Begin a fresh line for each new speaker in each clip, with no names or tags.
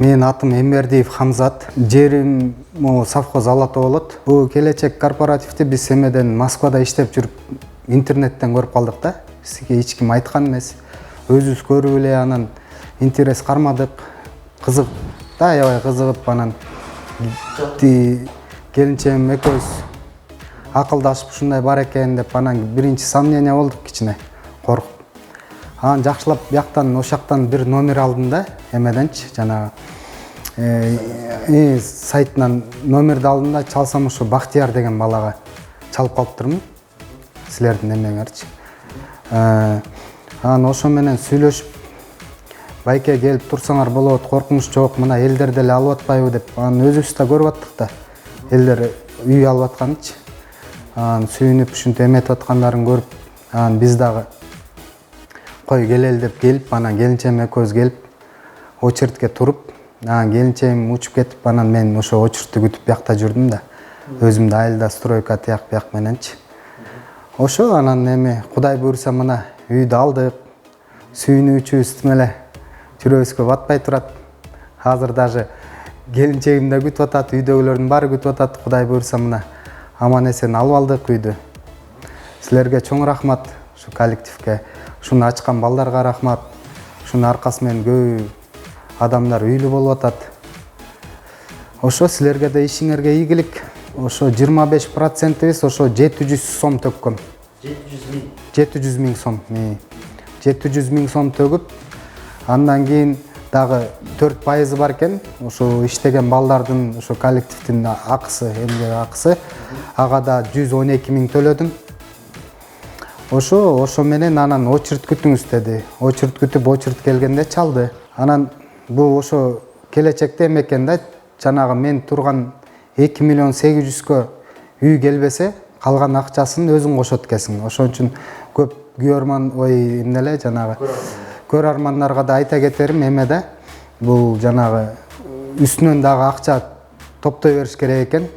Менин атым Эмердиев Хамзат. Жерим совхоз Ала Тоо болот. Бул келечек корпоративди биз эмеден Москвада иштеп жүрүп интернеттен көрүп калдык да. Бизге эч ким айткан эмес. Өзүбүз көрүп эле анан интерес кармадык. Кызык да, аябай кызыгып анан келинчегим экөөбүз акылдашып ушундай бар экен деп анан биринчи сомнение болдук, кичине коркуп. Анан жакшылап бияктан ошактан бир номер алдым да, эмеденчи жанагы сайтынан номерди алдым да, чалсам ушу Бактияр деген балага чалып калыптырмын. Силердин эмеңерчи. Анан ошо менен сүйлөшүп, байке келип турсаңар болот, коркунуч жок, мына элдер деле алып атпайбы деп. Анан өзүбүз да көрүп аттык да, элдер үй алып атканычы. Анан сүйүнүп ушинтип эметип аткандарын көрүп, анан биз дагы кой келели деп келип, анан келинчегим экөөбүз келип, очередке туруп, анан келинчегим учуп кетип, анан мен ошо очередти күтүп биякта жүрдүм да. Өзүм да айылда стройка тияк бияк мененчи. Ошо анан эми Кудай буйруса мына үйдү алдык. Сүйүнүүчүбүз тим эле жүрөбүзгө батпай турат. Азыр даже келинчегим да күтүп атат, үйдөгүлөрдүн баары күтүп атат. Кудай буйруса мына аман эсен алып алдык үйдү. Силерге чоң рахмат, ушу коллективге. Ушуну ачкан балдарга рахмат. Ушунун аркасы менен көп адамдар үйлүү болуп атат. Ошо силерге да ишиңерге ийгилик. Ошо 25%биз ошо 700 сом төккөм. 700 миң сом. 700 миң сом төгүп, андан кийин дагы 4% бар экен. Ошо иштеген балдардын, ошо коллективдин акысы, эмгек акысы. Ага да 112 миң төлөдүм. Ошо менен анан очередь күтүңүз деди. Очередь күтүп, очередь келгенде чалды. Анан бул ошо келечекте экен да, жанагы мен турган 2 миллион 800кө үй келбесе, калган акчасын өзүң кошот экенсиң. Ошон үчүн көп күйөрман, эмнеле жанагы көрөрмандарга да айта кетерим эмеде. Бул жанагы үстүнөн дагы акча топтой бериш керек экен.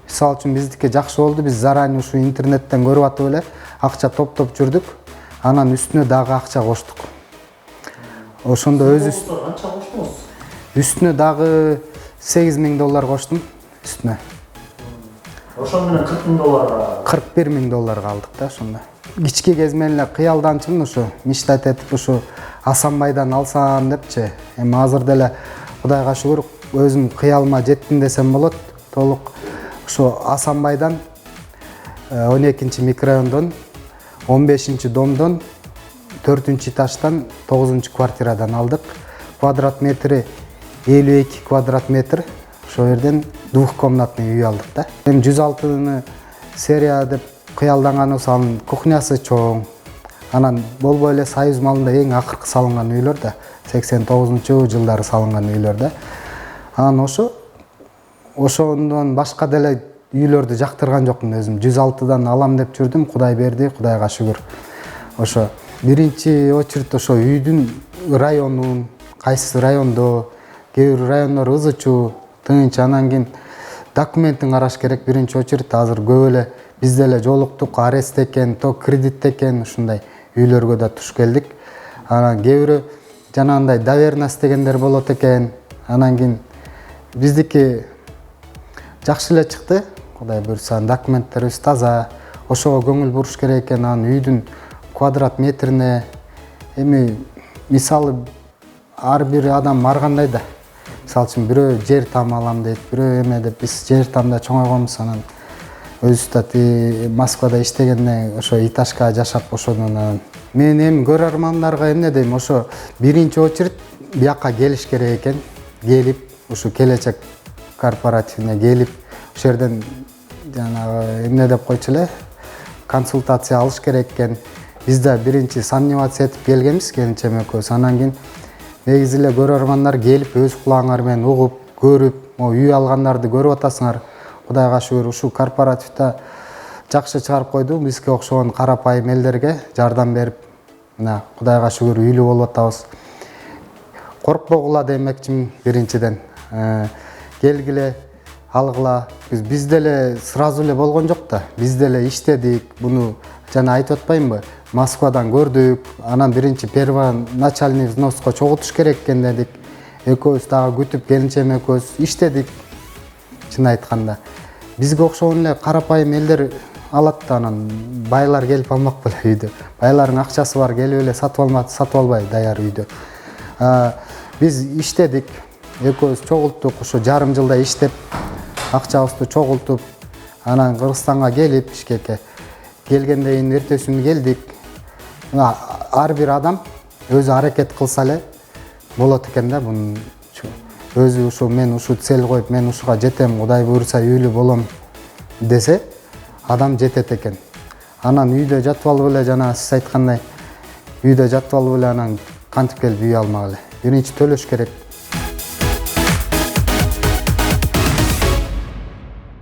Мисалы үчүн биздики жакшы болду. Биз заранее ушу интернеттен көрүп атып эле акча топтоп жүрдүк. Анан үстүнө дагы акча коштук. Ошондо өзүбүз канча коштуңуз? Үстүнө дагы 8 миң доллар коштум үстүнө.
Ошон менен 40 миң долларга
41 миң долларга алдык да ошондо. Кички кезмен эле кыялданчымын ушу, мечтать этип ушу Асанбайдан алсам депчи. Эми азыр деле Кудайга шүгүр өзүм кыялыма жеттим десем болот. Толук ушу Асанбайдан 12-чи микрорайондон 15-чи домдон 4-чү этаждан 9-чу квартирадан алдык. Квадрат метри 52 квадрат метр. Ошол жерден двухкомнатный үй алдык да. Эми 106 серия деп кыялданган болсо анын кухнясы чоң. Анан болбой эле Союз малында эң акыркы салынган үйлөр да, 89-жылдары салынган үйлөр да. Анан ошондон башка деле үйлөрдү жактырган жокмун өзүм. 106дан алам деп жүрдүм, Кудай берди, Кудайга шүгүр. Ошо биринчи очередь ошо үйдүн районун, кайсы райондо, кээ бир райондор ызычуу, тынч, анан кийин документин караш керек. Биринчи очередь азыр көп эле биз деле жолуктук, арест экен, то кредит экен, ушундай үйлөргө да туш келдик. Анан кээ бирөө жанагындай доверенность дегендер болот экен. Анан кийин биздики жакшы эле чыкты. Кудай буйруса, документтерибиз таза. Ошого көңүл буруш керек экен. Анан үйдүн квадрат метрине эми мисалы ар бир адам ар кандай да. Мисалы үчүн бирөө жер там алам дейт, бирөө эме деп, биз жер тамда чоңойгонбуз. Анан өзүбүз да Москвада иштегенде ошо этажка жашап ошондон мен эми көрөрмандарга эмне дейм, ошо биринчи очередь биякка келиш керек экен. Келип, ушу келечек корпоративине келип, ошол жерден жанагы эмне деп койчу эле, консультация алыш керек экен. Биз да биринчи сомневаться этип келгенбиз, келинчегим экөөбүз. Анан кийин негизи эле көрөрмандар келип, өз кулагыңар менен угуп, көрүп, үй алгандарды көрүп атасыңар. Кудайга шүгүр, ушу корпоративде жакшы чыгарып койду. Бизге окшогон карапайым элдерге жардам берип, мына Кудайга шүгүр үйлүү болуп атабыз. Коркпогула демекчимин биринчиден. Келгиле, алгыла. Биз деле сразу эле болгон жок да. Биз деле иштедик. Буну жана айтып атпаймынбы? Москвадан көрдүк. Анан биринчи первоначальный взноско чогултуш керек экен дедик. экөөбүз дагы күтүп келинчем экөөбүз иштедик. Чын айтканда бизге окшогон эле карапайым элдер алат да, анан байлар келип алмак беле үйдө. Байлардын акчасы бар, келип эле сатып албай даяр үйдө. Биз иштедик, экөөбүз чогулттук, ошо жарым жылда иштеп, акчабызды чогултуп, анан Кыргызстанга келип Бишкекке келгенден кийин эртеси күнү келдик. Ар бир адам өзү аракет кылса эле болот экен да, бунун өзү ушу мен ушу цель коюп, мен ушуга жетем, Кудай буйруса үйлүү болом десе, адам жетет экен. Анан үйдө жатып алып эле, жана сиз айткандай, үйдө жатып алып эле анан кантип келип үй алмак эле. Биринчи төлөш керек.